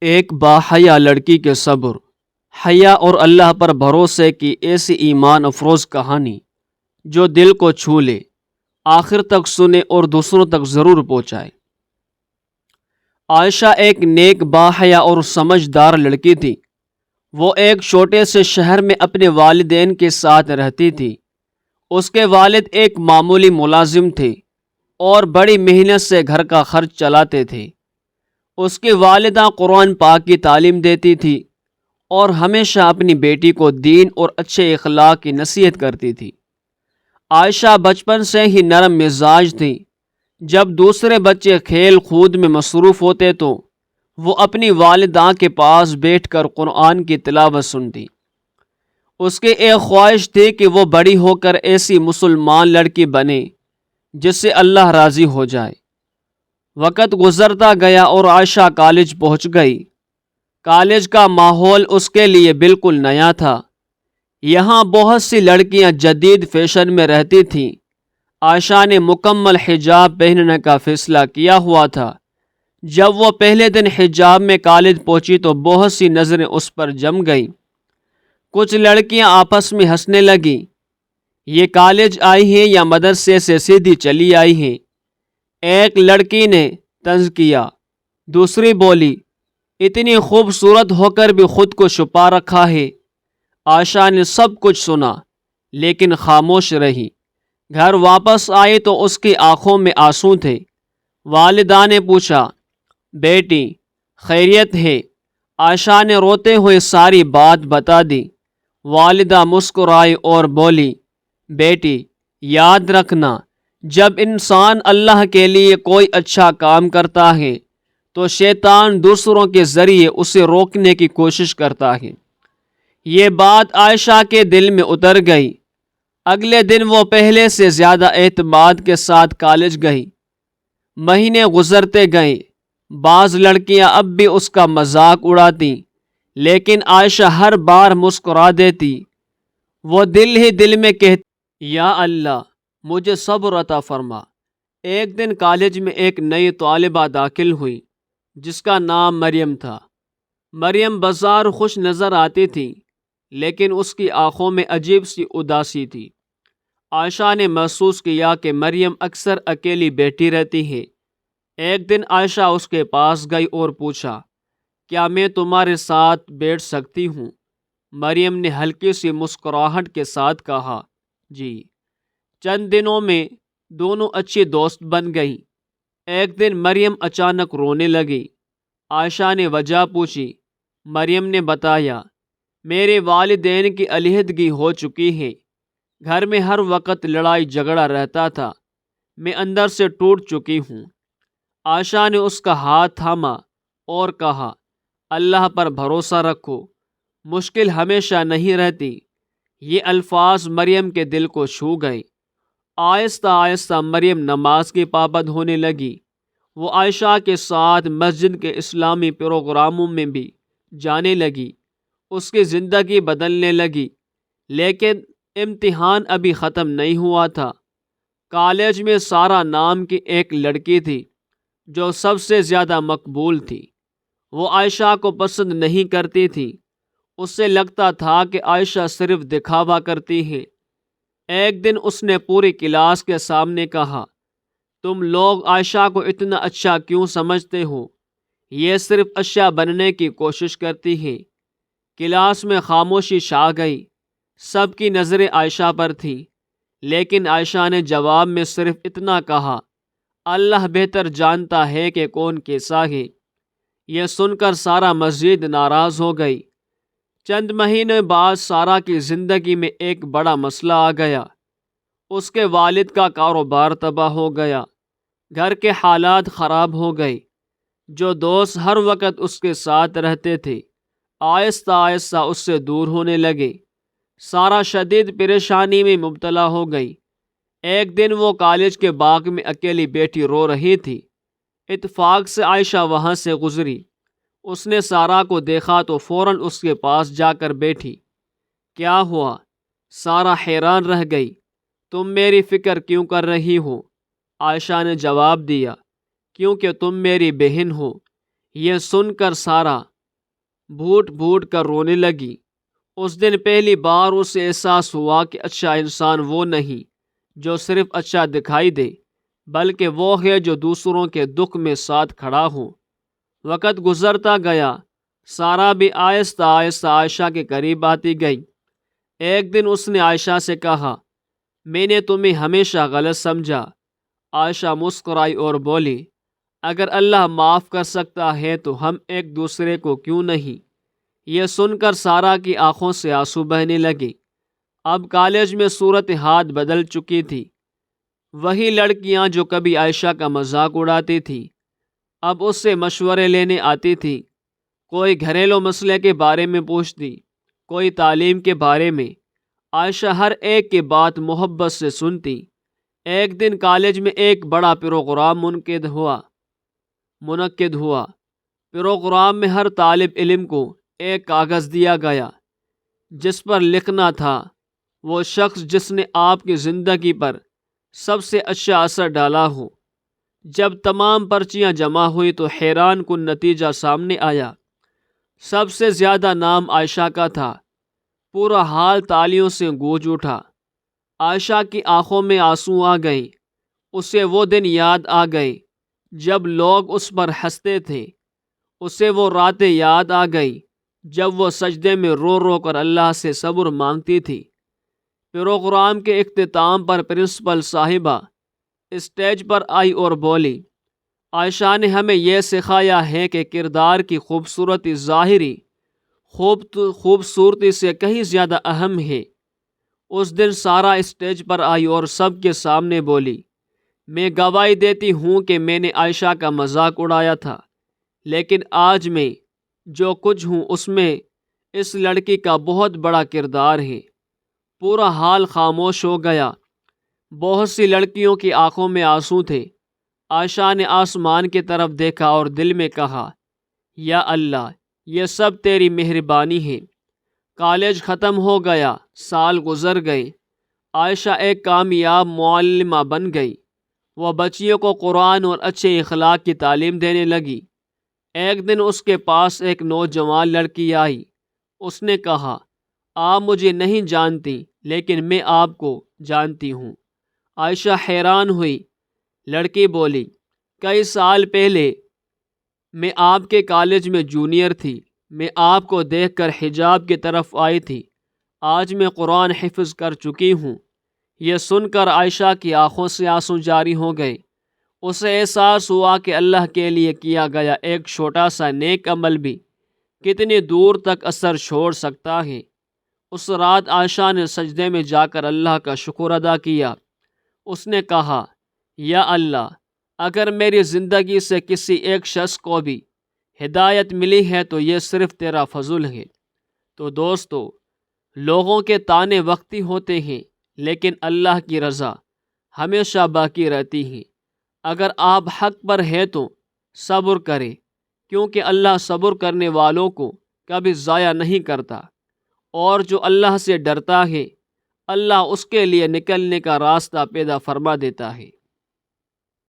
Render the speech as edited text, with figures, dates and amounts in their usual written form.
ایک باحیا لڑکی کے صبر، حیا اور اللہ پر بھروسے کی ایسی ایمان افروز کہانی جو دل کو چھو لے، آخر تک سنے اور دوسروں تک ضرور پہنچائے۔ عائشہ ایک نیک، باحیا اور سمجھدار لڑکی تھی۔ وہ ایک چھوٹے سے شہر میں اپنے والدین کے ساتھ رہتی تھی۔ اس کے والد ایک معمولی ملازم تھے اور بڑی محنت سے گھر کا خرچ چلاتے تھے۔ اس کی والدہ قرآن پاک کی تعلیم دیتی تھی اور ہمیشہ اپنی بیٹی کو دین اور اچھے اخلاق کی نصیحت کرتی تھی۔ عائشہ بچپن سے ہی نرم مزاج تھی۔ جب دوسرے بچے کھیل کود میں مصروف ہوتے تو وہ اپنی والدہ کے پاس بیٹھ کر قرآن کی تلاوت سنتی۔ اس کی ایک خواہش تھی کہ وہ بڑی ہو کر ایسی مسلمان لڑکی بنے جس سے اللہ راضی ہو جائے۔ وقت گزرتا گیا اور عائشہ کالج پہنچ گئی۔ کالج کا ماحول اس کے لیے بالکل نیا تھا۔ یہاں بہت سی لڑکیاں جدید فیشن میں رہتی تھیں۔ عائشہ نے مکمل حجاب پہننے کا فیصلہ کیا ہوا تھا۔ جب وہ پہلے دن حجاب میں کالج پہنچی تو بہت سی نظریں اس پر جم گئیں۔ کچھ لڑکیاں آپس میں ہنسنے لگیں، یہ کالج آئی ہیں یا مدرسے سے سیدھی چلی آئی ہیں؟ ایک لڑکی نے طنز کیا۔ دوسری بولی، اتنی خوبصورت ہو کر بھی خود کو چھپا رکھا ہے۔ عائشہ نے سب کچھ سنا لیکن خاموش رہی۔ گھر واپس آئی تو اس کی آنکھوں میں آنسو تھے۔ والدہ نے پوچھا، بیٹی خیریت ہے؟ عائشہ نے روتے ہوئے ساری بات بتا دی۔ والدہ مسکرائی اور بولی، بیٹی یاد رکھنا، جب انسان اللہ کے لیے کوئی اچھا کام کرتا ہے تو شیطان دوسروں کے ذریعے اسے روکنے کی کوشش کرتا ہے۔ یہ بات عائشہ کے دل میں اتر گئی۔ اگلے دن وہ پہلے سے زیادہ اعتماد کے ساتھ کالج گئی۔ مہینے گزرتے گئے۔ بعض لڑکیاں اب بھی اس کا مذاق اڑاتی لیکن عائشہ ہر بار مسکرا دیتی۔ وہ دل ہی دل میں کہتی، یا اللہ مجھے صبر عطا فرما۔ ایک دن کالج میں ایک نئی طالبہ داخل ہوئی جس کا نام مریم تھا۔ مریم بظاہر خوش نظر آتی تھی لیکن اس کی آنکھوں میں عجیب سی اداسی تھی۔ عائشہ نے محسوس کیا کہ مریم اکثر اکیلی بیٹھی رہتی ہے۔ ایک دن عائشہ اس کے پاس گئی اور پوچھا، کیا میں تمہارے ساتھ بیٹھ سکتی ہوں؟ مریم نے ہلکی سی مسکراہٹ کے ساتھ کہا، جی۔ چند دنوں میں دونوں اچھی دوست بن گئیں۔ ایک دن مریم اچانک رونے لگی۔ عائشہ نے وجہ پوچھی۔ مریم نے بتایا، میرے والدین کی علیحدگی ہو چکی ہے۔ گھر میں ہر وقت لڑائی جھگڑا رہتا تھا۔ میں اندر سے ٹوٹ چکی ہوں۔ عائشہ نے اس کا ہاتھ تھاما اور کہا، اللہ پر بھروسہ رکھو، مشکل ہمیشہ نہیں رہتی۔ یہ الفاظ مریم کے دل کو چھو گئے۔ آہستہ آہستہ مریم نماز کی پابند ہونے لگی۔ وہ عائشہ کے ساتھ مسجد کے اسلامی پروگراموں میں بھی جانے لگی۔ اس کی زندگی بدلنے لگی۔ لیکن امتحان ابھی ختم نہیں ہوا تھا۔ کالج میں سارا نام کی ایک لڑکی تھی جو سب سے زیادہ مقبول تھی۔ وہ عائشہ کو پسند نہیں کرتی تھی۔ اس سے لگتا تھا کہ عائشہ صرف دکھاوا کرتی ہے۔ ایک دن اس نے پوری کلاس کے سامنے کہا، تم لوگ عائشہ کو اتنا اچھا کیوں سمجھتے ہو؟ یہ صرف اچھا بننے کی کوشش کرتی ہے۔ کلاس میں خاموشی چھا گئی۔ سب کی نظریں عائشہ پر تھیں لیکن عائشہ نے جواب میں صرف اتنا کہا، اللہ بہتر جانتا ہے کہ کون کیسا ہے۔ یہ سن کر سارا مزید ناراض ہو گئی۔ چند مہینے بعد سارا کی زندگی میں ایک بڑا مسئلہ آ گیا۔ اس کے والد کا کاروبار تباہ ہو گیا۔ گھر کے حالات خراب ہو گئے۔ جو دوست ہر وقت اس کے ساتھ رہتے تھے آہستہ آہستہ اس سے دور ہونے لگے۔ سارا شدید پریشانی میں مبتلا ہو گئی۔ ایک دن وہ کالج کے باغ میں اکیلی بیٹھی رو رہی تھی۔ اتفاق سے عائشہ وہاں سے گزری۔ اس نے سارا کو دیکھا تو فوراً اس کے پاس جا کر بیٹھی۔ کیا ہوا؟ سارا حیران رہ گئی۔ تم میری فکر کیوں کر رہی ہو؟ عائشہ نے جواب دیا، کیونکہ تم میری بہن ہو۔ یہ سن کر سارا بھوٹ بھوٹ کر رونے لگی۔ اس دن پہلی بار اسے احساس ہوا کہ اچھا انسان وہ نہیں جو صرف اچھا دکھائی دے، بلکہ وہ ہے جو دوسروں کے دکھ میں ساتھ کھڑا ہو۔ وقت گزرتا گیا، سارا بھی آہستہ آہستہ عائشہ کے قریب آتی گئی۔ ایک دن اس نے عائشہ سے کہا، میں نے تمہیں ہمیشہ غلط سمجھا۔ عائشہ مسکرائی اور بولی، اگر اللہ معاف کر سکتا ہے تو ہم ایک دوسرے کو کیوں نہیں؟ یہ سن کر سارا کی آنکھوں سے آنسو بہنے لگے۔ اب کالج میں صورتحال بدل چکی تھی۔ وہی لڑکیاں جو کبھی عائشہ کا مذاق اڑاتی تھیں اب اس سے مشورے لینے آتی تھی۔ کوئی گھریلو مسئلے کے بارے میں پوچھتی، کوئی تعلیم کے بارے میں۔ عائشہ ہر ایک کی بات محبت سے سنتی۔ ایک دن کالج میں ایک بڑا پروگرام منعقد ہوا۔ پروگرام میں ہر طالب علم کو ایک کاغذ دیا گیا جس پر لکھنا تھا وہ شخص جس نے آپ کی زندگی پر سب سے اچھا اثر ڈالا ہو۔ جب تمام پرچیاں جمع ہوئی تو حیران کن نتیجہ سامنے آیا۔ سب سے زیادہ نام عائشہ کا تھا۔ پورا حال تالیوں سے گونج اٹھا۔ عائشہ کی آنکھوں میں آنسو آ گئے۔ اسے وہ دن یاد آ گئے جب لوگ اس پر ہنستے تھے۔ اسے وہ راتیں یاد آ گئی جب وہ سجدے میں رو رو کر اللہ سے صبر مانگتی تھی۔ پروگرام کے اختتام پر پرنسپل صاحبہ اسٹیج پر آئی اور بولی، عائشہ نے ہمیں یہ سکھایا ہے کہ کردار کی خوبصورتی ظاہری خوبصورتی سے کہیں زیادہ اہم ہے۔ اس دن سارا اسٹیج پر آئی اور سب کے سامنے بولی، میں گواہی دیتی ہوں کہ میں نے عائشہ کا مذاق اڑایا تھا، لیکن آج میں جو کچھ ہوں اس میں اس لڑکی کا بہت بڑا کردار ہے۔ پورا حال خاموش ہو گیا۔ بہت سی لڑکیوں کی آنکھوں میں آنسو تھے۔ عائشہ نے آسمان کی طرف دیکھا اور دل میں کہا، یا اللہ، یہ سب تیری مہربانی ہے۔ کالج ختم ہو گیا، سال گزر گئے۔ عائشہ ایک کامیاب معلمہ بن گئی۔ وہ بچیوں کو قرآن اور اچھے اخلاق کی تعلیم دینے لگی۔ ایک دن اس کے پاس ایک نوجوان لڑکی آئی۔ اس نے کہا، آپ مجھے نہیں جانتی لیکن میں آپ کو جانتی ہوں۔ عائشہ حیران ہوئی۔ لڑکی بولی، کئی سال پہلے میں آپ کے کالج میں جونیئر تھی۔ میں آپ کو دیکھ کر حجاب کی طرف آئی تھی۔ آج میں قرآن حفظ کر چکی ہوں۔ یہ سن کر عائشہ کی آنکھوں سے آنسو جاری ہو گئے۔ اسے احساس ہوا کہ اللہ کے لیے کیا گیا ایک چھوٹا سا نیک عمل بھی کتنی دور تک اثر چھوڑ سکتا ہے۔ اس رات عائشہ نے سجدے میں جا کر اللہ کا شکر ادا کیا۔ اس نے کہا، یا اللہ، اگر میری زندگی سے کسی ایک شخص کو بھی ہدایت ملی ہے تو یہ صرف تیرا فضل ہے۔ تو دوستو، لوگوں کے طعنے وقتی ہوتے ہیں لیکن اللہ کی رضا ہمیشہ باقی رہتی ہے۔ اگر آپ حق پر ہے تو صبر کریں، کیونکہ اللہ صبر کرنے والوں کو کبھی ضائع نہیں کرتا، اور جو اللہ سے ڈرتا ہے اللہ اس کے لیے نکلنے کا راستہ پیدا فرما دیتا ہے۔